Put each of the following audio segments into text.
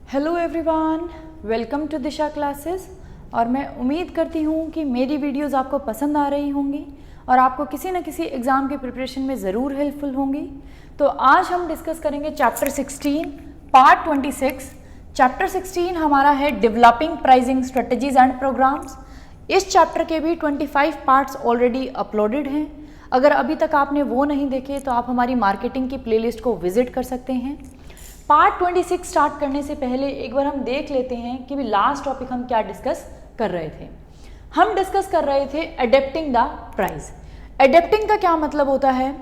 Hello everyone, welcome to Disha classes. और मैं उम्मीद करती हूँ कि मेरी वीडियोस आपको पसंद आ रही होंगी और आपको किसी न किसी एग्ज़ाम की प्रिपरेशन में ज़रूर हेल्पफुल होंगी। तो आज हम डिस्कस करेंगे चैप्टर 16 पार्ट 26। चैप्टर 16 हमारा है developing pricing strategies and programmes. इस चैप्टर के भी 25 पार्ट्स ऑलरेडी अपलोडेड हैं। अगर अभी तक आपने वो नहीं देखे तो आप हमारी मार्केटिंग की प्लेलिस्ट को विजिट कर सकते हैं। पार्ट 26 स्टार्ट करने से पहले एक बार हम देख लेते हैं कि भी लास्ट टॉपिक हम क्या डिस्कस कर रहे थे। हम डिस्कस कर रहे थे अडेप्टिंग द प्राइस। अडेप्टिंग का क्या मतलब होता है?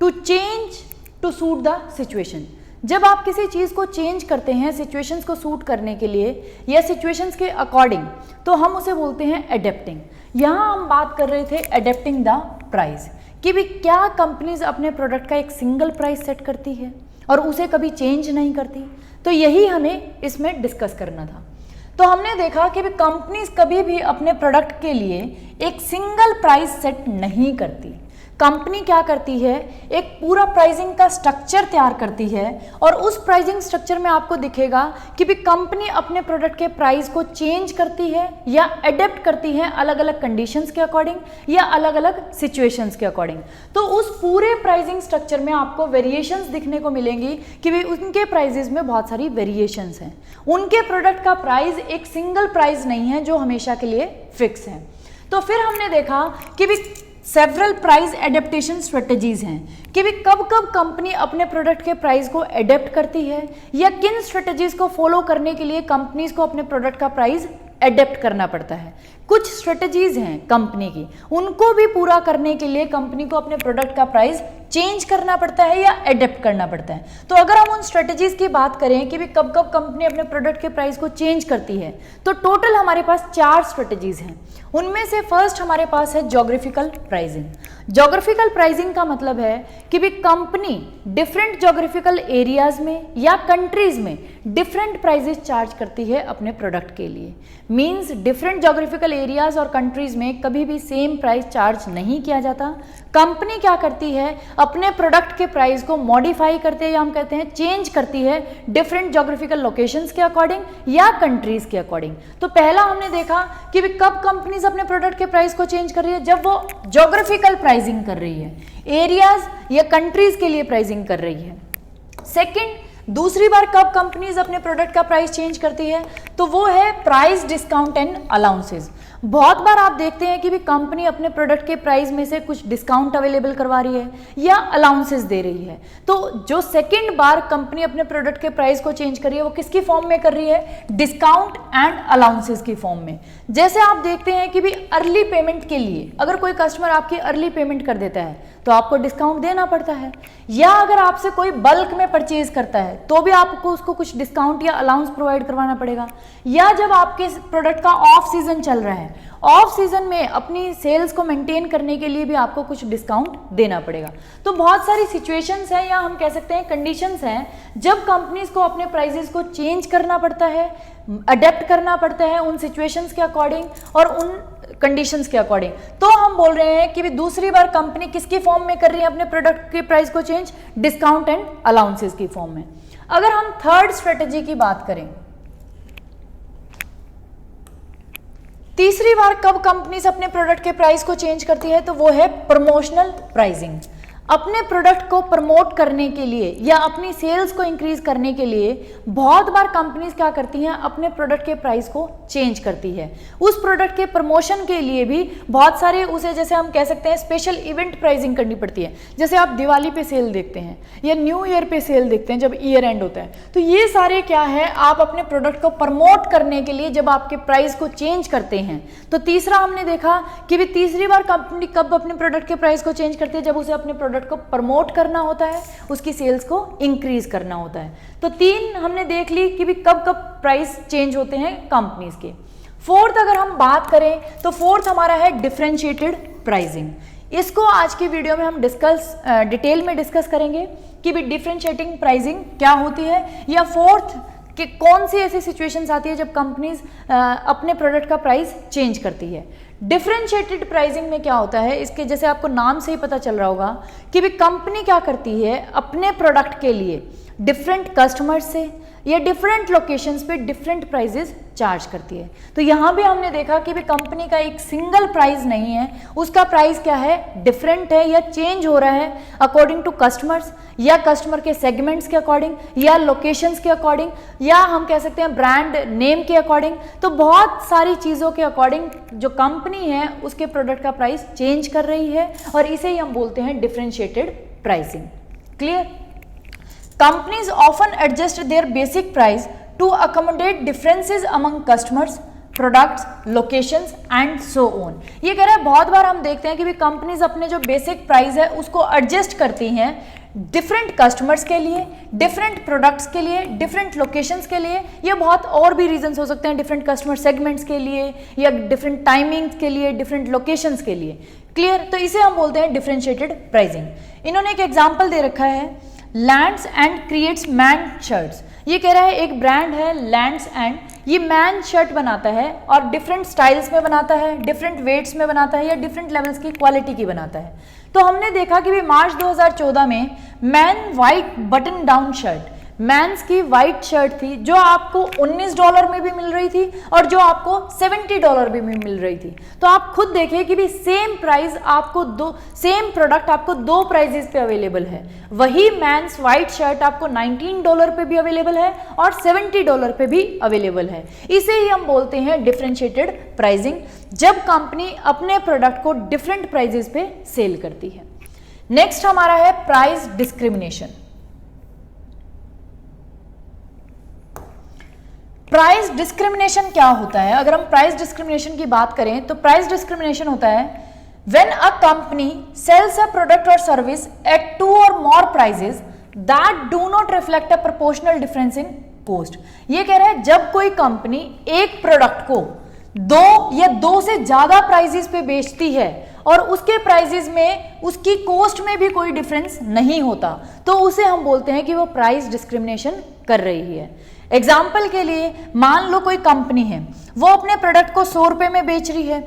To change to suit the situation. जब आप किसी चीज़ को चेंज करते हैं सिचुएशंस को सूट करने के लिए या सिचुएशंस के अकॉर्डिंग, तो हम उसे बोलते हैं अडेप्टिंग। यहाँ हम बात कर रहे थे अडेप्टिंग द प्राइस कि भी क्या कंपनीज अपने प्रोडक्ट का एक सिंगल प्राइस सेट करती है और उसे कभी चेंज नहीं करती। तो यही हमें इसमें डिस्कस करना था। तो हमने देखा कि भी कंपनीज कभी भी अपने प्रोडक्ट के लिए एक सिंगल प्राइस सेट नहीं करती। कंपनी क्या करती है, एक पूरा प्राइसिंग का स्ट्रक्चर तैयार करती है और उस प्राइसिंग स्ट्रक्चर में आपको दिखेगा कि भी कंपनी अपने प्रोडक्ट के प्राइस को चेंज करती है या अडेप्ट करती है अलग अलग कंडीशंस के अकॉर्डिंग या अलग अलग सिचुएशंस के अकॉर्डिंग। तो उस पूरे प्राइसिंग स्ट्रक्चर में आपको वेरिएशंस दिखने को मिलेंगी कि भी उनके प्राइजेस में बहुत सारी वेरिएशंस हैं। उनके प्रोडक्ट का प्राइस एक सिंगल प्राइस नहीं है जो हमेशा के लिए फिक्स है। तो फिर हमने देखा कि भी सेवरल प्राइस एडेप्टेशन स्ट्रेटजीज हैं कि भी कब कब कंपनी अपने प्रोडक्ट के प्राइस को एडेप्ट करती है या किन स्ट्रेटजीज को फॉलो करने के लिए कंपनीज को अपने प्रोडक्ट का प्राइस एडेप्ट करना पड़ता है। कुछ स्ट्रेटजीज हैं कंपनी की, उनको भी पूरा करने के लिए कंपनी को अपने प्रोडक्ट का प्राइस चेंज करना पड़ता है या एडेप्ट करना पड़ता है। तो अगर हम उन स्ट्रेटजीज की बात करें कि भी कब कब कंपनी अपने प्रोडक्ट के प्राइस को चेंज करती है, तो टोटल हमारे पास 4 स्ट्रेटजीज हैं। उनमें से फर्स्ट हमारे पास है ज्योग्राफिकल प्राइसिंग। ज्योग्राफिकल प्राइसिंग का मतलब है कि भी कंपनी डिफरेंट ज्योग्राफिकल एरियाज में या कंट्रीज में डिफरेंट प्राइसेस चार्ज करती है अपने प्रोडक्ट के लिए। मींस डिफरेंट ज्योग्राफिकल एरियाज और कंट्रीज में कभी भी सेम प्राइस चार्ज नहीं किया जाता। कंपनी क्या करती है, अपने प्रोडक्ट के प्राइस को मॉडिफाई करते हैं या हम कहते हैं चेंज करती है डिफरेंट ज्योग्राफिकल लोकेशंस के अकॉर्डिंग या कंट्रीज के अकॉर्डिंग। तो पहला हमने देखा कि कब कंपनीज अपने प्रोडक्ट के प्राइस को चेंज कर रही है, जब वो ज्योग्राफिकल प्राइसिंग कर रही है, एरियाज या कंट्रीज के लिए प्राइसिंग कर रही है। सेकंड, दूसरी बार कब कंपनीज अपने प्रोडक्ट का प्राइस चेंज करती है, तो वो है प्राइस डिस्काउंट एंड अलाउंसेस। बहुत बार आप देखते हैं कि भी कंपनी अपने प्रोडक्ट के प्राइस में से कुछ डिस्काउंट अवेलेबल करवा रही है या अलाउंसेस दे रही है। तो जो सेकंड बार कंपनी अपने प्रोडक्ट के प्राइस को चेंज कर रही है वो किसकी फॉर्म में कर रही है, डिस्काउंट एंड अलाउंसेस की फॉर्म में। जैसे आप देखते हैं कि भी अर्ली पेमेंट के लिए अगर कोई कस्टमर आपकी अर्ली पेमेंट कर देता है तो आपको डिस्काउंट देना पड़ता है, या अगर आपसे कोई बल्क में परचेज करता है तो भी आपको उसको कुछ डिस्काउंट या अलाउंस प्रोवाइड करवाना पड़ेगा। या जब आपके प्रोडक्ट का ऑफ सीजन चल रहा है, ऑफ सीजन में अपनी सेल्स को मेंटेन करने के लिए भी आपको कुछ डिस्काउंट देना पड़ेगा। तो बहुत सारी सिचुएशंस हैं या हम कह सकते हैं कंडीशंस हैं जब कंपनीज को अपने प्राइसेस को चेंज करना पड़ता है, अडेप्ट करना पड़ता है उन सिचुएशंस के अकॉर्डिंग और उन कंडीशंस के अकॉर्डिंग। तो हम बोल रहे हैं कि भी दूसरी बार कंपनी किसकी फॉर्म में कर रही है अपने प्रोडक्ट के प्राइस को चेंज, डिस्काउंट एंड अलाउंसेस की फॉर्म में। अगर हम थर्ड स्ट्रेटजी की बात करें, तीसरी बार कब कंपनीज अपने प्रोडक्ट के प्राइस को चेंज करती है, तो वो है प्रमोशनल प्राइसिंग। अपने प्रोडक्ट को प्रमोट करने के लिए या अपनी सेल्स को इंक्रीज करने के लिए बहुत बार कंपनीज क्या करती हैं, अपने प्रोडक्ट के प्राइस को चेंज करती है। उस प्रोडक्ट के प्रमोशन के लिए भी बहुत सारे उसे जैसे हम कह सकते हैं स्पेशल इवेंट प्राइसिंग करनी पड़ती है। जैसे आप दिवाली पे सेल देखते हैं या न्यू ईयर पे सेल देखते हैं जब ईयर एंड होता है। तो ये सारे क्या है, आप अपने प्रोडक्ट को प्रमोट करने के लिए जब आपके प्राइस को चेंज करते हैं। तो तीसरा हमने देखा कि भी तीसरी बार कंपनी कब अपने प्रोडक्ट के प्राइस को चेंज करती है, जब उसे अपने प्रोडक्ट को प्रमोट करना होता है, उसकी सेल्स को इंक्रीज करना होता है। तो 3 हमने देख ली कि भी कब कब प्राइस चेंज होते हैं कंपनीज के। फोर्थ अगर हम बात करें तो फोर्थ हमारा है डिफरेंशिएटेड प्राइसिंग। इसको आज की वीडियो में हम डिटेल में डिस्कस करेंगे कि भी डिफरेंशिएटिंग प्राइसिंग क्या होती है, या फोर्थ कि कौन सी ऐसी सिचुएशंस आती है जब कंपनीज अपने प्रोडक्ट का प्राइस चेंज करती है। डिफरेंशिएटेड प्राइसिंग में क्या होता है, इसके जैसे आपको नाम से ही पता चल रहा होगा कि भी कंपनी क्या करती है, अपने प्रोडक्ट के लिए डिफरेंट कस्टमर्स से या डिफरेंट लोकेशंस पे डिफरेंट प्राइजेस चार्ज करती है। तो यहाँ भी हमने देखा कि भी कंपनी का एक सिंगल प्राइस नहीं है, उसका प्राइस क्या है, डिफरेंट है या चेंज हो रहा है अकॉर्डिंग टू कस्टमर्स या कस्टमर के सेगमेंट्स के अकॉर्डिंग या लोकेशंस के अकॉर्डिंग या हम कह सकते हैं ब्रांड नेम के अकॉर्डिंग। तो बहुत सारी चीज़ों के अकॉर्डिंग जो कंपनी है उसके प्रोडक्ट का प्राइस चेंज कर रही है और इसे ही हम बोलते हैं differentiated pricing. Clear? Companies often adjust their basic price to accommodate differences among customers, products, locations and so on। ये कह रहा है बहुत बार हम देखते हैं कि भी कंपनीज अपने जो बेसिक प्राइस है उसको एडजस्ट करती हैं डिफरेंट कस्टमर्स के लिए, डिफरेंट प्रोडक्ट्स के लिए, डिफरेंट लोकेशंस के लिए, ये बहुत और भी रीजंस हो सकते हैं, डिफरेंट कस्टमर सेगमेंट्स के लिए या डिफरेंट टाइमिंग्स के लिए, डिफरेंट लोकेशंस के लिए। क्लियर? तो इसे हम बोलते हैं डिफरेंशिएटेड प्राइसिंग। इन्होंने एक एग्जाम्पल दे रखा है lands and creates man shirts. ये कह रहा है एक ब्रांड है लैंड्स एंड, ये मैन शर्ट बनाता है और डिफरेंट स्टाइल्स में बनाता है, डिफरेंट वेट्स में बनाता है या डिफरेंट लेवल्स की क्वालिटी की बनाता है। तो हमने देखा कि भी मार्च 2014 में man white button down shirt, men's की वाइट शर्ट थी जो आपको $19 में भी मिल रही थी और जो आपको $70 में भी मिल रही थी। तो आप खुद देखिए कि भी सेम प्राइस आपको सेम प्रोडक्ट आपको दो प्राइजेस पे अवेलेबल है। वही मैंस वाइट शर्ट आपको $19 पे भी अवेलेबल है और $70 पे भी अवेलेबल है। इसे ही हम बोलते हैं डिफरेंशिएटेड प्राइसिंग, जब कंपनी अपने प्रोडक्ट को डिफरेंट प्राइजेस पे सेल करती है। नेक्स्ट हमारा है प्राइस डिस्क्रिमिनेशन। प्राइस डिस्क्रिमिनेशन क्या होता है? अगर हम प्राइस डिस्क्रिमिनेशन की बात करें तो प्राइस डिस्क्रिमिनेशन होता है when a company sells a product और सर्विस एट 2 और more prices that do not reflect a proportional difference in cost. ये कह रहा है जब कोई कंपनी एक प्रोडक्ट को 2 या 2 से ज्यादा प्राइसेस पे बेचती है और उसके प्राइसेस में उसकी कॉस्ट में भी कोई डिफरेंस नहीं होता, तो उसे हम बोलते हैं कि वो प्राइस डिस्क्रिमिनेशन कर रही है। एग्जाम्पल के लिए मान लो कोई कंपनी है, वो अपने प्रोडक्ट को 100 रुपए में बेच रही है,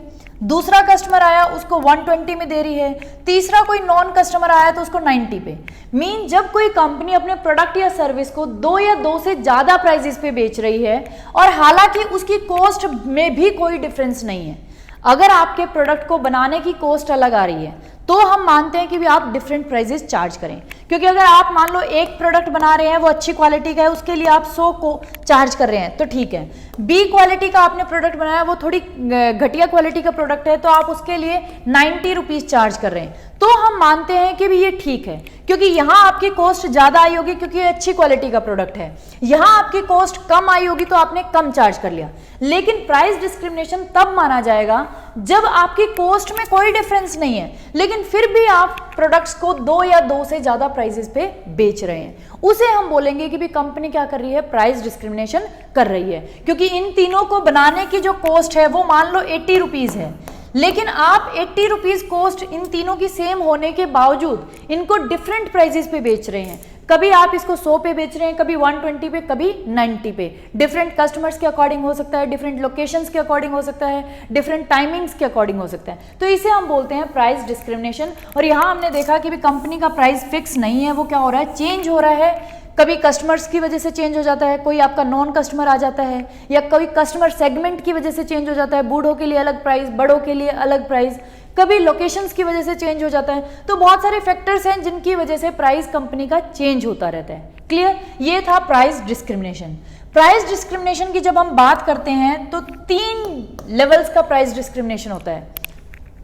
दूसरा कस्टमर आया उसको 120 में दे रही है, तीसरा कोई नॉन कस्टमर आया तो उसको 90 पे। मीन जब कोई कंपनी अपने प्रोडक्ट या सर्विस को 2 या 2 से ज्यादा प्राइसेस पे बेच रही है और हालांकि उसकी कॉस्ट में भी कोई डिफरेंस नहीं है, अगर आपके प्रोडक्ट को बनाने की कॉस्ट अलग आ रही है तो हम मानते हैं कि भी आप डिफरेंट प्राइसेस चार्ज करें। क्योंकि अगर आप मान लो एक प्रोडक्ट बना रहे हैं वो अच्छी क्वालिटी का है, उसके लिए आप 100 को चार्ज कर रहे हैं तो ठीक है। बी क्वालिटी का आपने प्रोडक्ट बनाया, वो थोड़ी घटिया क्वालिटी का प्रोडक्ट है तो आप उसके लिए 90 रुपीज चार्ज कर रहे हैं, तो हम मानते हैं कि भी ये ठीक है क्योंकि यहाँ आपकी कॉस्ट ज्यादा आई होगी क्योंकि ये अच्छी क्वालिटी का प्रोडक्ट है। यहाँ आपकी कॉस्ट कम आई होगी तो आपने कम चार्ज कर लिया। लेकिन प्राइस डिस्क्रिमिनेशन तब माना जाएगा जब आपकी कॉस्ट में कोई डिफरेंस नहीं है लेकिन फिर भी आप प्रोडक्ट्स को 2 या 2 से ज्यादा प्राइसेस पे बेच रहे हैं, उसे हम बोलेंगे कि भी कंपनी क्या कर रही है, प्राइस डिस्क्रिमिनेशन कर रही है। क्योंकि इन तीनों को बनाने की जो कॉस्ट है वो मान लो 80 रुपीज है, लेकिन आप 80 रुपीज कॉस्ट इन तीनों की सेम होने के बावजूद इनको डिफरेंट प्राइसेस पे बेच रहे हैं। कभी आप इसको 100 पे बेच रहे हैं, कभी 120 पे, कभी 90 पे। डिफरेंट कस्टमर्स के अकॉर्डिंग हो सकता है, डिफरेंट लोकेशंस के अकॉर्डिंग हो सकता है, डिफरेंट टाइमिंग्स के अकॉर्डिंग हो सकता है। तो इसे हम बोलते हैं प्राइस डिस्क्रिमिनेशन। और यहाँ हमने देखा कि भी कंपनी का प्राइस फिक्स नहीं है, वो क्या हो रहा है, चेंज हो रहा है। कभी कस्टमर्स की वजह से चेंज हो जाता है, कोई आपका नॉन कस्टमर आ जाता है, या कोई कस्टमर सेगमेंट की वजह से चेंज हो जाता है, बूढ़ों के लिए अलग प्राइस, बड़ों के लिए अलग प्राइस, कभी लोकेशंस की वजह से चेंज हो जाता है। तो बहुत सारे फैक्टर्स हैं जिनकी वजह से प्राइस कंपनी का चेंज होता रहता है। क्लियर? ये था प्राइस डिस्क्रिमिनेशन। प्राइस डिस्क्रिमिनेशन की जब हम बात करते हैं तो 3 लेवल्स का प्राइस डिस्क्रिमिनेशन होता है,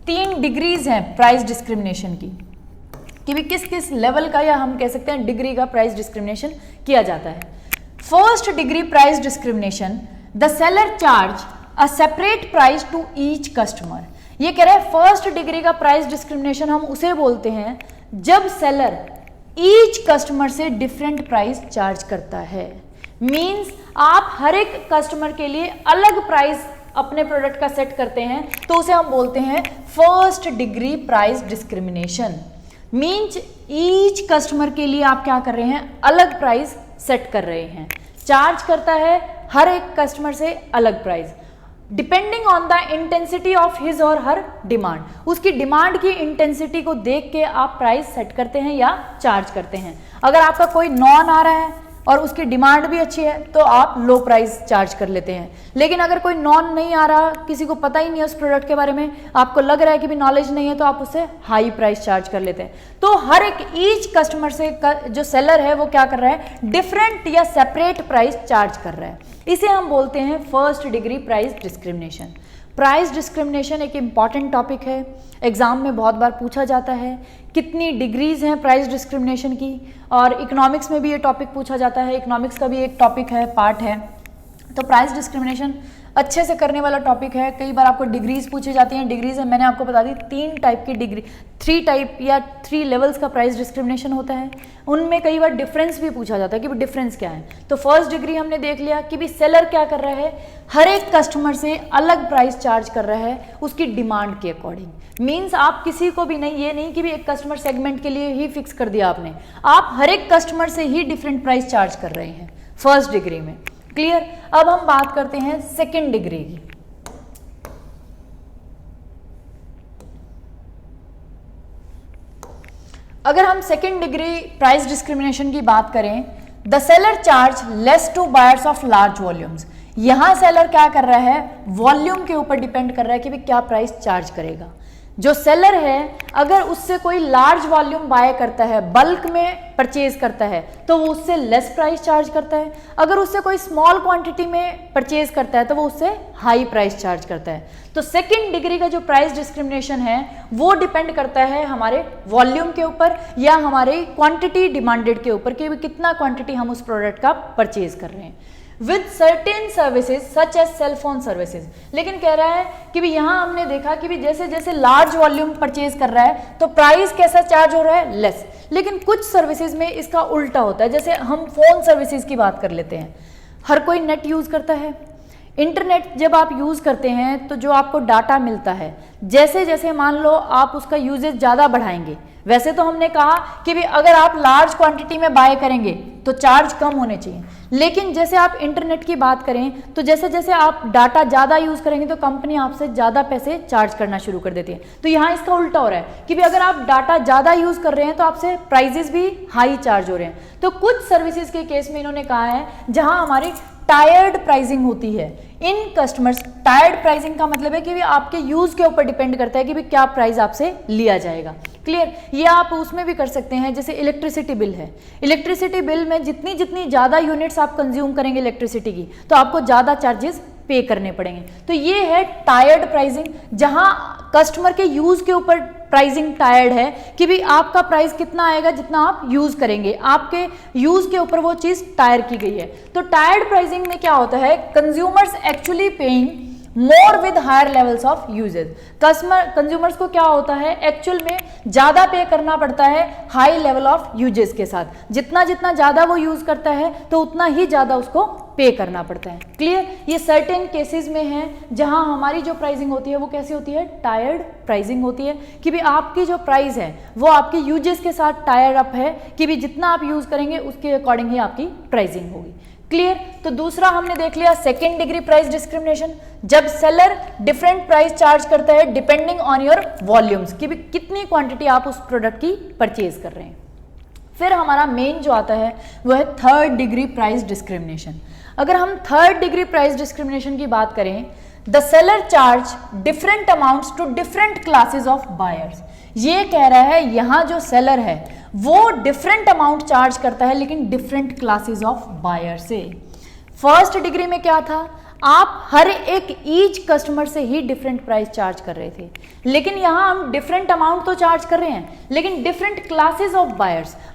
3 डिग्रीज हैं प्राइस डिस्क्रिमिनेशन की, कि भी किस किस लेवल का या हम कह सकते हैं डिग्री का प्राइस डिस्क्रिमिनेशन किया जाता है। First degree price discrimination, the seller charge a separate price to each customer. ये कह रहे हैं फर्स्ट डिग्री का प्राइस डिस्क्रिमिनेशन हम उसे बोलते हैं जब सेलर ईच कस्टमर से डिफरेंट प्राइस चार्ज करता है। मींस आप हर एक कस्टमर के लिए अलग प्राइस अपने प्रोडक्ट का सेट करते हैं, तो उसे हम बोलते हैं first degree price discrimination. Means each customer के लिए आप क्या कर रहे हैं, अलग प्राइस सेट कर रहे हैं, चार्ज करता है हर एक कस्टमर से अलग price depending on the intensity of his और हर डिमांड। उसकी डिमांड की इंटेंसिटी को देख के आप प्राइस सेट करते हैं या चार्ज करते हैं। अगर आपका कोई नॉन आ रहा है और उसकी डिमांड भी अच्छी है तो आप लो प्राइस चार्ज कर लेते हैं। लेकिन अगर कोई नॉन नहीं आ रहा, किसी को पता ही नहीं है उस प्रोडक्ट के बारे में, आपको लग रहा है कि भी नॉलेज नहीं है, तो आप उससे हाई प्राइस चार्ज कर लेते हैं। तो हर एक ईच कस्टमर से जो सेलर है वो क्या कर रहा है, डिफरेंट या सेपरेट प्राइस चार्ज कर रहा है। इसे हम बोलते हैं first degree price discrimination. Price discrimination एक इम्पॉर्टेंट टॉपिक है, एग्जाम में बहुत बार पूछा जाता है कितनी डिग्रीज हैं प्राइस डिस्क्रिमिनेशन की, और इकोनॉमिक्स में भी ये टॉपिक पूछा जाता है, इकोनॉमिक्स का भी एक टॉपिक है, पार्ट है। तो प्राइस डिस्क्रिमिनेशन अच्छे से करने वाला टॉपिक है। कई बार आपको डिग्रीज पूछी जाती हैं, डिग्रीज है मैंने आपको बता दी 3 टाइप की डिग्री, 3 टाइप या 3 लेवल्स का प्राइस डिस्क्रिमिनेशन होता है। उनमें कई बार डिफरेंस भी पूछा जाता है कि भी डिफरेंस क्या है। तो फर्स्ट डिग्री हमने देख लिया कि भी सेलर क्या कर रहा है, हर एक कस्टमर से अलग प्राइस चार्ज कर रहा है उसकी डिमांड के अकॉर्डिंग। मीन्स आप किसी को भी नहीं, ये नहीं कि भी एक कस्टमर सेगमेंट के लिए ही फिक्स कर दिया आपने, आप हर एक कस्टमर से ही डिफरेंट प्राइस चार्ज कर रहे हैं फर्स्ट डिग्री में। क्लियर। अब हम बात करते हैं सेकेंड डिग्री की। अगर हम सेकेंड डिग्री प्राइस डिस्क्रिमिनेशन की बात करें, the seller charge less to buyers of large volumes. यहां सेलर क्या कर रहा है, वॉल्यूम के ऊपर डिपेंड कर रहा है कि भी क्या प्राइस चार्ज करेगा। जो सेलर है अगर उससे कोई लार्ज वॉल्यूम बाय करता है, बल्क में परचेज करता है, तो वो उससे लेस प्राइस चार्ज करता है। अगर उससे कोई स्मॉल क्वांटिटी में परचेज करता है तो वो उससे हाई प्राइस चार्ज करता है। तो सेकंड डिग्री का जो प्राइस डिस्क्रिमिनेशन है वो डिपेंड करता है हमारे वॉल्यूम के ऊपर या हमारे क्वांटिटी डिमांडेड के ऊपर कि कितना क्वांटिटी हम उस प्रोडक्ट का परचेज कर रहे हैं। With certain services such as cell phone services. लेकिन कह रहा है कि भी यहाँ हमने देखा कि भी जैसे जैसे लार्ज वॉल्यूम परचेज कर रहा है तो प्राइस कैसा चार्ज हो रहा है, लेस। लेकिन कुछ सर्विसेज में इसका उल्टा होता है। जैसे हम फोन सर्विसेज की बात कर लेते हैं, हर कोई नेट यूज़ करता है, इंटरनेट जब आप यूज़ करते हैं तो जो आपको डाटा मिलता है, जैसे जैसे मान लो आप उसका यूजेज ज़्यादा बढ़ाएंगे, वैसे तो हमने कहा कि भी अगर आप लार्ज क्वांटिटी में बाय करेंगे तो चार्ज कम होने चाहिए, लेकिन जैसे आप इंटरनेट की बात करें तो जैसे जैसे आप डाटा ज़्यादा यूज़ करेंगे तो कंपनी आपसे ज़्यादा पैसे चार्ज करना शुरू कर देती है। तो यहाँ इसका उल्टा हो रहा है कि भी अगर आप डाटा ज़्यादा यूज़ कर रहे हैं तो आपसे प्राइजेस भी हाई चार्ज हो रहे हैं। तो कुछ सर्विसेज के केस में इन्होंने कहा है जहाँ हमारी टायर्ड प्राइसिंग होती है इन कस्टमर्स। टायर्ड प्राइसिंग का मतलब है कि भी आपके यूज के ऊपर डिपेंड करता है कि भी क्या प्राइस आपसे लिया जाएगा। क्लियर। ये आप उसमें भी कर सकते हैं, जैसे इलेक्ट्रिसिटी बिल है, इलेक्ट्रिसिटी बिल में जितनी जितनी ज़्यादा यूनिट्स आप कंज्यूम करेंगे इलेक्ट्रिसिटी की तो आपको ज़्यादा चार्जेस पे करने पड़ेंगे। तो ये है टायर्ड प्राइसिंग, जहां कस्टमर के यूज के ऊपर प्राइसिंग टायर्ड है कि भी आपका प्राइस कितना आएगा जितना आप यूज करेंगे, आपके यूज के ऊपर वो चीज टायर की गई है। तो टायर्ड प्राइसिंग में क्या होता है, consumers actually paying more with higher levels of usages. Consumers को क्या होता है, एक्चुअल में ज्यादा पे करना पड़ता है हाई लेवल ऑफ यूजेस के साथ। जितना जितना ज्यादा वो यूज करता है तो उतना ही ज्यादा उसको पे करना पड़ता है। क्लियर। ये सर्टेन केसेस में है जहां हमारी जो प्राइसिंग होती है वो कैसी होती है, टायर्ड प्राइसिंग होती है कि भी आपकी जो प्राइस है वो आपके यूजेस के साथ टायर अप है कि भी जितना आप यूज करेंगे उसके अकॉर्डिंग ही आपकी प्राइसिंग होगी। क्लियर। तो दूसरा हमने देख लिया सेकेंड डिग्री प्राइस डिस्क्रिमिनेशन, जब सेलर डिफरेंट प्राइस चार्ज करता है डिपेंडिंग ऑन योर वॉल्यूम्स कि भी कितनी क्वांटिटी आप उस प्रोडक्ट की परचेज कर रहे हैं। फिर हमारा मेन जो आता है वो है थर्ड डिग्री प्राइस डिस्क्रिमिनेशन। अगर हम थर्ड डिग्री प्राइस डिस्क्रिमिनेशन की बात करें, the seller charge different amounts to different classes of buyers. ये कह रहा है यहाँ जो सेलर है वो डिफरेंट अमाउंट चार्ज करता है लेकिन डिफरेंट क्लासेस ऑफ बायर से। फर्स्ट डिग्री में क्या था, आप हर एक ईच कस्टमर से ही डिफरेंट प्राइस चार्ज कर रहे थे, लेकिन यहाँ हम डिफरेंट अमाउंट तो चार्ज कर रहे हैं लेकिन डिफरेंट क्लासेस ऑफ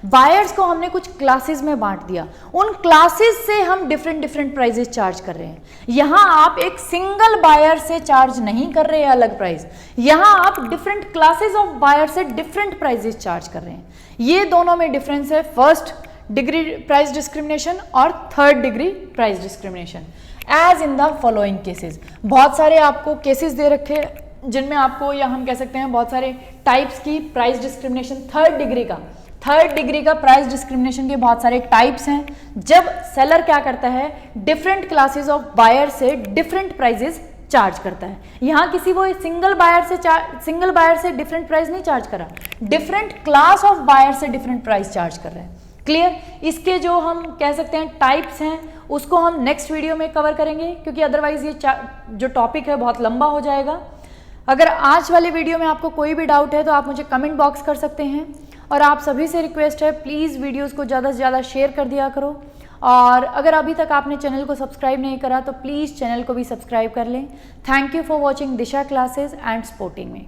बायर्स को हमने कुछ क्लासेस में बांट दिया, उन क्लासेस से हम डिफरेंट डिफरेंट प्राइसेस चार्ज कर रहे हैं। यहाँ आप एक सिंगल बायर से चार्ज नहीं कर रहे हैं अलग प्राइस, यहाँ आप डिफरेंट क्लासेस ऑफ बायर से डिफरेंट प्राइसेस चार्ज कर रहे हैं। ये दोनों में डिफरेंस है, फर्स्ट डिग्री प्राइस डिस्क्रिमिनेशन और third degree price discrimination. As in the following cases, बहुत सारे आपको केसेस दे रखे जिनमें आपको, या हम कह सकते हैं बहुत सारे टाइप्स की प्राइस डिस्क्रिमिनेशन थर्ड डिग्री का प्राइस डिस्क्रिमिनेशन के बहुत सारे टाइप्स हैं। जब सेलर क्या करता है, डिफरेंट क्लासेस ऑफ बायर से डिफरेंट प्राइजेस चार्ज करता है। यहाँ किसी वो सिंगल बायर से डिफरेंट प्राइस नहीं चार्ज कर रहा, डिफरेंट क्लास ऑफ बायर से डिफरेंट प्राइस चार्ज कर रहा है। क्लियर। इसके जो हम कह सकते हैं टाइप्स हैं उसको हम नेक्स्ट वीडियो में कवर करेंगे, क्योंकि अदरवाइज ये जो टॉपिक है बहुत लंबा हो जाएगा। अगर आज वाले वीडियो में आपको कोई भी डाउट है तो आप मुझे कमेंट बॉक्स कर सकते हैं, और आप सभी से रिक्वेस्ट है प्लीज़ वीडियोस को ज़्यादा से ज़्यादा शेयर कर दिया करो, और अगर अभी तक आपने चैनल को सब्सक्राइब नहीं करा तो प्लीज़ चैनल को भी सब्सक्राइब कर लें। Thank you for watching Disha classes and supporting me.